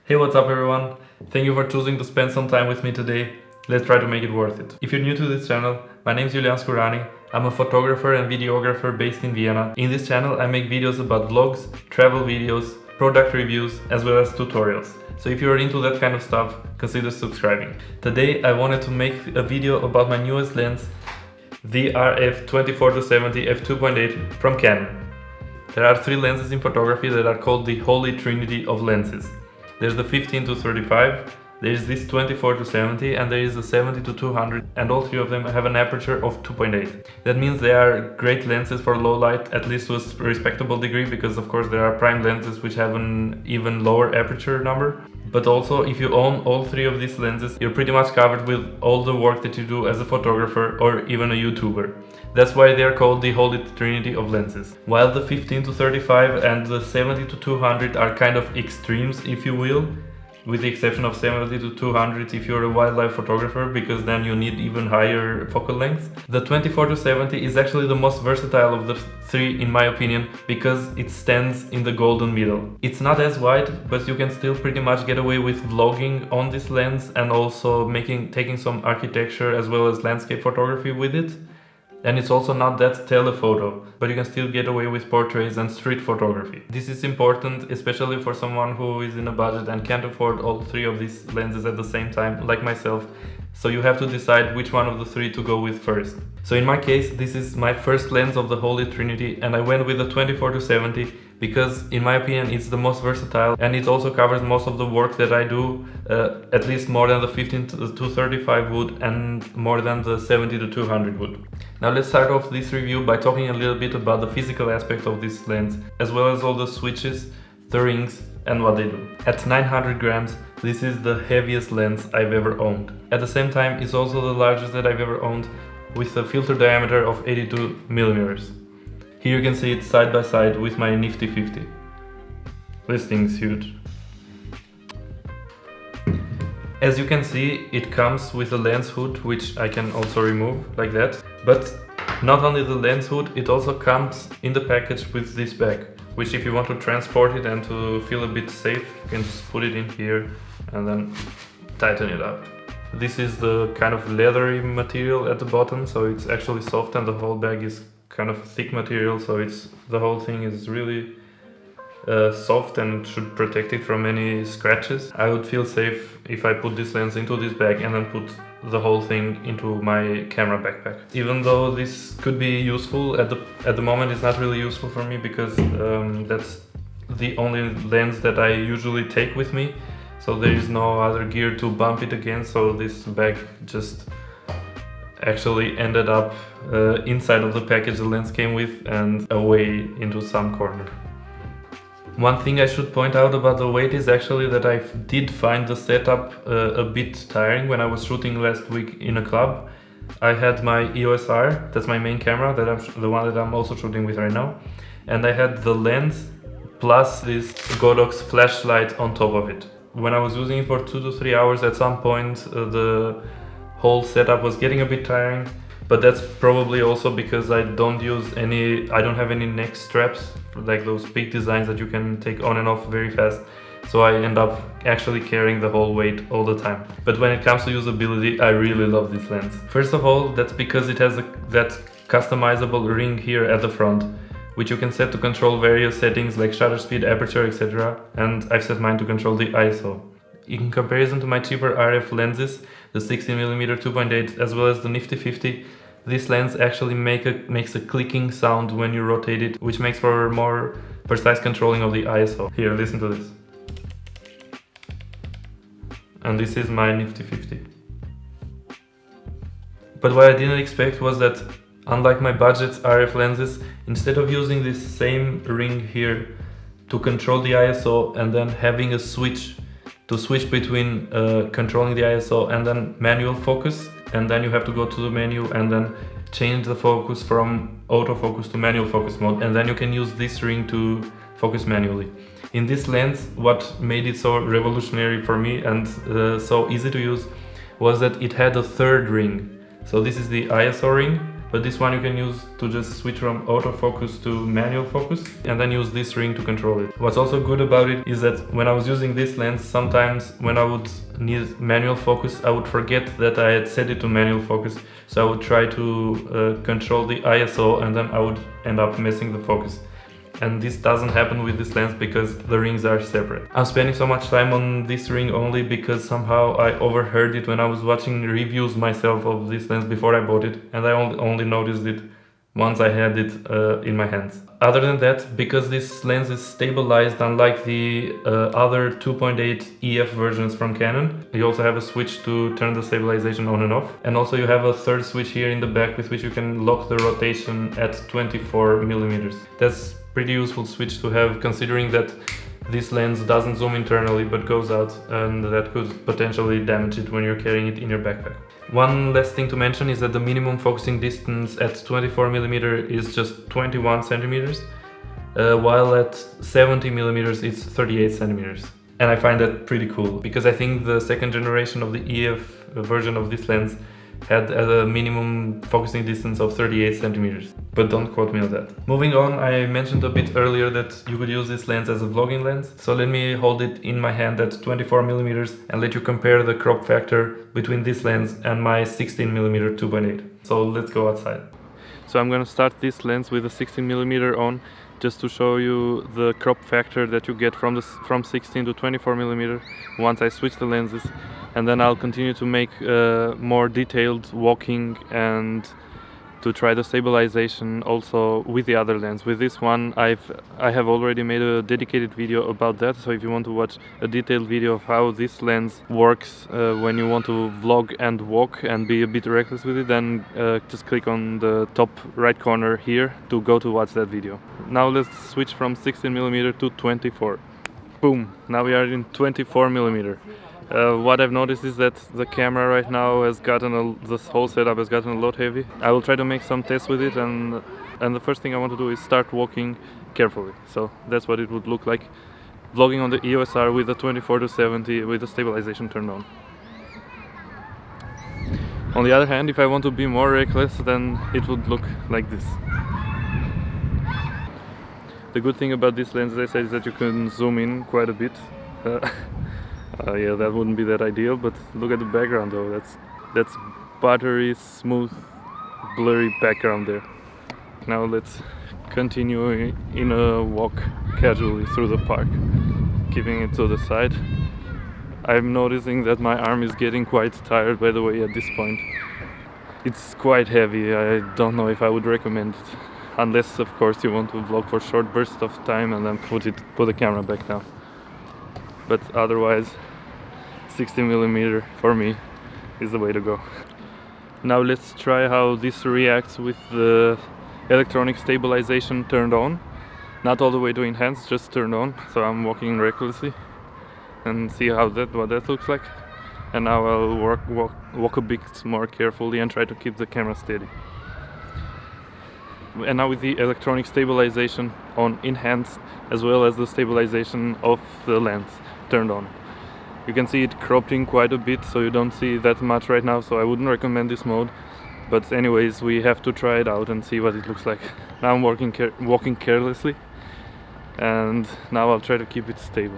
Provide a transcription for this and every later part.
Hey, what's up everyone? Thank you for choosing to spend some time with me today. Let's try to make it worth it. If you're new to this channel, my name is Julian Skurani. I'm a photographer and videographer based in Vienna. In this channel, I make videos about vlogs, travel videos, product reviews, as well as tutorials. So if you're into that kind of stuff, consider subscribing. Today, I wanted to make a video about my newest lens, the RF24-70 f2.8 from Canon. There are three lenses in photography that are called the holy trinity of lenses. There's the 15-35, there's this 24-70, and there is the 70-200, and all three of them have an aperture of 2.8. That means they are great lenses for low light, at least to a respectable degree, because of course there are prime lenses which have an even lower aperture number. But also, if you own all three of these lenses, you're pretty much covered with all the work that you do as a photographer or even a YouTuber. That's why they are called the holy trinity of lenses. While the 15-35 and the 70-200 are kind of extremes, if you will, with the exception of 70-200 if you're a wildlife photographer, because then you need even higher focal lengths. The 24-70 is actually the most versatile of the three in my opinion, because it stands in the golden middle. It's not as wide, but you can still pretty much get away with vlogging on this lens and also taking some architecture as well as landscape photography with it. And it's also not that telephoto, but you can still get away with portraits and street photography. This is important, especially for someone who is in a budget and can't afford all three of these lenses at the same time, like myself. So you have to decide which one of the three to go with first. So in my case, this is my first lens of the holy trinity, and I went with the 24-70 because in my opinion it's the most versatile, and it also covers most of the work that I do, at least more than the 15-35 would and more than the 70-200 would. Now let's start off this review by talking a little bit about the physical aspect of this lens, as well as all the switches, the rings, and what they do. At 900 grams, this is the heaviest lens I've ever owned. At the same time, it's also the largest that I've ever owned, with a filter diameter of 82 millimeters. Here you can see it side by side with my nifty 50. This thing's huge. As you can see, it comes with a lens hood, which I can also remove like that. But not only the lens hood, it also comes in the package with this bag, which if you want to transport it and to feel a bit safe, you can just put it in here and then tighten it up. This is the kind of leathery material at the bottom, so it's actually soft, and the whole bag is kind of thick material, so the whole thing is really soft and should protect it from any scratches. I would feel safe if I put this lens into this bag and then put the whole thing into my camera backpack. Even though this could be useful, at the moment it's not really useful for me, because that's the only lens that I usually take with me, so there is no other gear to bump it against, so this bag just actually ended up inside of the package the lens came with and away into some corner. One thing I should point out about the weight is actually that I did find the setup a bit tiring when I was shooting last week in a club. I had my EOS R, that's my main camera, the one that I'm also shooting with right now, and I had the lens plus this Godox flashlight on top of it. When I was using it for 2 to 3 hours, at some point the whole setup was getting a bit tiring, but that's probably also because I don't have any neck straps, like those big designs that you can take on and off very fast, so I end up actually carrying the whole weight all the time. But when it comes to usability, I really love this lens. First of all, that's because it has that customizable ring here at the front, which you can set to control various settings like shutter speed, aperture, etc. And I've set mine to control the ISO. In comparison to my cheaper RF lenses, the 16mm 2.8 as well as the nifty 50, this lens actually makes a clicking sound when you rotate it, which makes for more precise controlling of the ISO. Here, listen to this. And this is my nifty 50. But what I didn't expect was that, unlike my budget RF lenses, instead of using this same ring here to control the ISO and then having a switch to switch between controlling the ISO and then manual focus, and then you have to go to the menu and then change the focus from autofocus to manual focus mode, and then you can use this ring to focus manually. In this lens, what made it so revolutionary for me and so easy to use was that it had a third ring. So this is the ISO ring, but this one you can use to just switch from autofocus to manual focus and then use this ring to control it. What's also good about it is that when I was using this lens, sometimes when I would need manual focus, I would forget that I had set it to manual focus, so I would try to control the ISO and then I would end up missing the focus. And this doesn't happen with this lens because the rings are separate. I'm spending so much time on this ring only because somehow I overheard it when I was watching reviews myself of this lens before I bought it, and I only noticed it once I had it in my hands. Other than that, because this lens is stabilized unlike the other 2.8 EF versions from Canon, you also have a switch to turn the stabilization on and off, and also you have a third switch here in the back with which you can lock the rotation at 24mm. That's pretty useful switch to have, considering that this lens doesn't zoom internally but goes out, and that could potentially damage it when you're carrying it in your backpack. One last thing to mention is that the minimum focusing distance at 24mm is just 21 centimeters, while at 70mm it's 38 centimeters. And I find that pretty cool, because I think the second generation of the EF version of this lens had a minimum focusing distance of 38 centimeters, but don't quote me on that. Moving on, I mentioned a bit earlier that you could use this lens as a vlogging lens, so let me hold it in my hand at 24mm and let you compare the crop factor between this lens and my 16mm 2.8. So let's go outside. So I'm gonna start this lens with a 16mm on, just to show you the crop factor that you get from 16 to 24mm once I switch the lenses, and then I'll continue to make more detailed walking and to try the stabilization also with the other lens. With this one I have already made a dedicated video about that, so if you want to watch a detailed video of how this lens works when you want to vlog and walk and be a bit reckless with it, then just click on the top right corner here to go to watch that video. Now let's switch from 16mm to 24. Boom! Now we are in 24mm. What I've noticed is that the camera right now has gotten this whole setup has gotten a lot heavy. I will try to make some tests with it, and the first thing I want to do is start walking carefully. So that's what it would look like vlogging on the EOS R with the 24 to 70 with the stabilization turned on. On the other hand, if I want to be more reckless, then it would look like this. The good thing about this lens, as I said, is that you can zoom in quite a bit. Yeah, that wouldn't be that ideal, but look at the background though. That's buttery, smooth, blurry background there. Now let's continue in a walk casually through the park, keeping it to the side. I'm noticing that my arm is getting quite tired, by the way, at this point. It's quite heavy. I don't know if I would recommend it, unless of course you want to vlog for short bursts of time and then put the camera back down. But otherwise, 16mm for me is the way to go. Now let's try how this reacts with the electronic stabilization turned on. Not all the way to enhance, just turned on. So I'm walking recklessly and see what that looks like. And now I'll walk a bit more carefully and try to keep the camera steady. And now with the electronic stabilization on enhanced, as well as the stabilization of the lens turned on. You can see it cropped in quite a bit, so you don't see that much right now, so I wouldn't recommend this mode. But anyways, we have to try it out and see what it looks like. Now I'm walking carelessly, and now I'll try to keep it stable.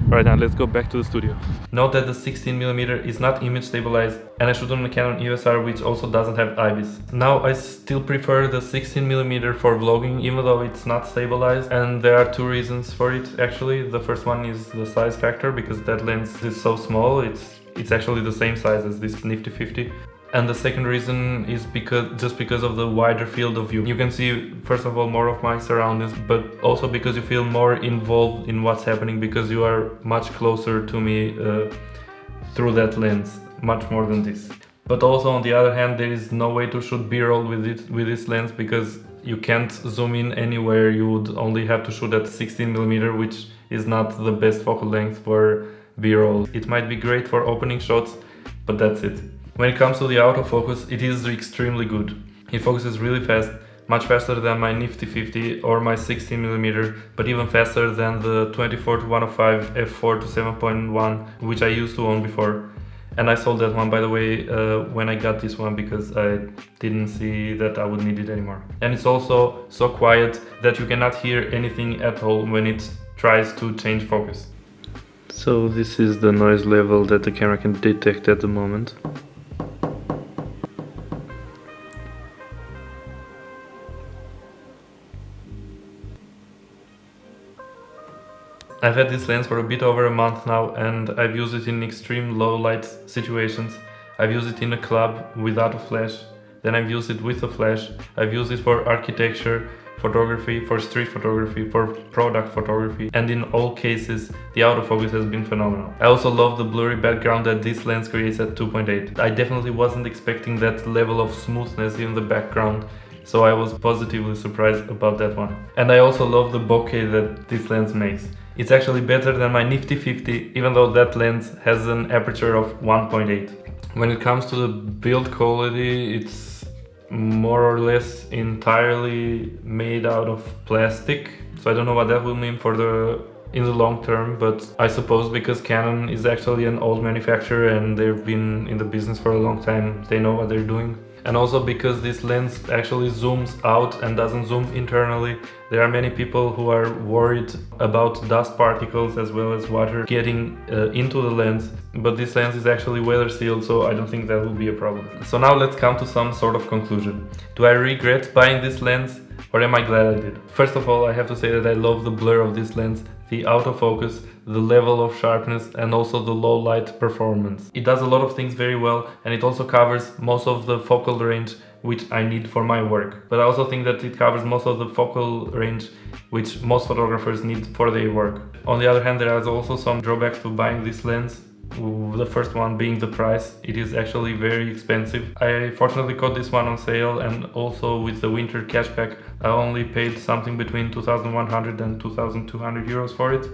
Right, now let's go back to the studio. Note that the 16mm is not image stabilized, and I shoot on the Canon EOS R, which also doesn't have IBIS. Now I still prefer the 16mm for vlogging, even though it's not stabilized, and there are two reasons for it actually. The first one is the size factor, because that lens is so small, it's actually the same size as this Nifty 50. And the second reason is because of the wider field of view. You can see, first of all, more of my surroundings, but also because you feel more involved in what's happening, because you are much closer to me through that lens, much more than this. But also, on the other hand, there is no way to shoot B-roll with this lens, because you can't zoom in anywhere. You would only have to shoot at 16mm, which is not the best focal length for B-roll. It might be great for opening shots, but that's it. When it comes to the autofocus, it is extremely good. It focuses really fast, much faster than my Nifty 50 or my 16mm, but even faster than the 24 to 105 f4 to 7.1, which I used to own before. And I sold that one, by the way, when I got this one, because I didn't see that I would need it anymore. And it's also so quiet that you cannot hear anything at all when it tries to change focus. So this is the noise level that the camera can detect at the moment. I've had this lens for a bit over a month now, and I've used it in extreme low light situations. I've used it in a club without a flash, then I've used it with a flash. I've used it for architecture photography, for street photography, for product photography, and in all cases the autofocus has been phenomenal. I also love the blurry background that this lens creates at 2.8. I definitely wasn't expecting that level of smoothness in the background, so I was positively surprised about that one. And I also love the bokeh that this lens makes. It's actually better than my nifty 50, even though that lens has an aperture of 1.8. When it comes to the build quality, it's more or less entirely made out of plastic. So I don't know what that will mean in the long term, but I suppose because Canon is actually an old manufacturer and they've been in the business for a long time, they know what they're doing. And also because this lens actually zooms out and doesn't zoom internally, there are many people who are worried about dust particles as well as water getting into the lens, but this lens is actually weather sealed, so I don't think that will be a problem. So now let's come to some sort of conclusion. Do I regret buying this lens, or am I glad I did? First of all, I have to say that I love the blur of this lens, the autofocus, the level of sharpness, and also the low light performance. It does a lot of things very well, and it also covers most of the focal range which I need for my work. But I also think that it covers most of the focal range which most photographers need for their work. On the other hand, there is also some drawbacks to buying this lens. The first one being the price. It is actually very expensive. I fortunately caught this one on sale, and also with the winter cashback I only paid something between 2,100 and 2,200 euros for it.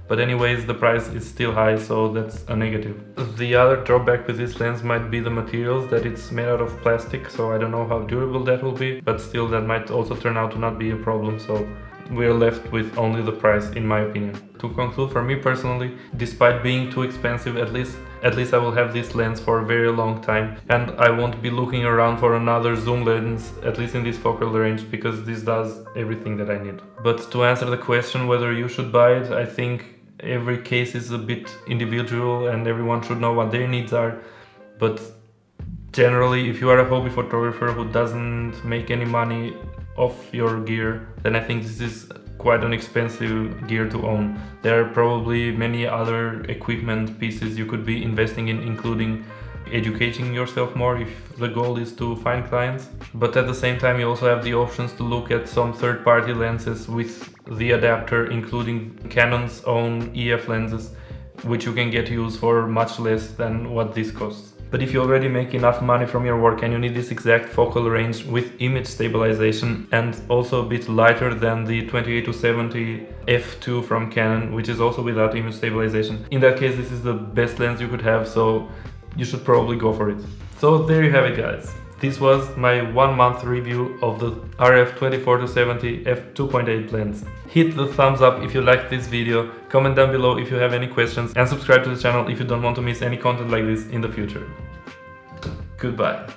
But anyways, the price is still high, so that's a negative. The other drawback with this lens might be the materials, that it's made out of plastic, so I don't know how durable that will be, but still that might also turn out to not be a problem, so we're left with only the price, in my opinion. To conclude, for me personally, despite being too expensive, at least I will have this lens for a very long time, and I won't be looking around for another zoom lens, at least in this focal range, because this does everything that I need. But to answer the question whether you should buy it, I think every case is a bit individual and everyone should know what their needs are. But generally, if you are a hobby photographer who doesn't make any money off your gear, then I think this is quite an expensive gear to own. There are probably many other equipment pieces you could be investing in, including educating yourself more if the goal is to find clients. But at the same time, you also have the options to look at some third-party lenses with the adapter, including Canon's own EF lenses, which you can get used for much less than what this costs. But if you already make enough money from your work and you need this exact focal range with image stabilization and also a bit lighter than the 28-70 f2 from Canon, which is also without image stabilization, in that case this is the best lens you could have, so you should probably go for it. So there you have it, guys. This was my 1 month review of the RF 24-70 f2.8 lens. Hit the thumbs up if you liked this video, comment down below if you have any questions, and subscribe to the channel if you don't want to miss any content like this in the future. Goodbye.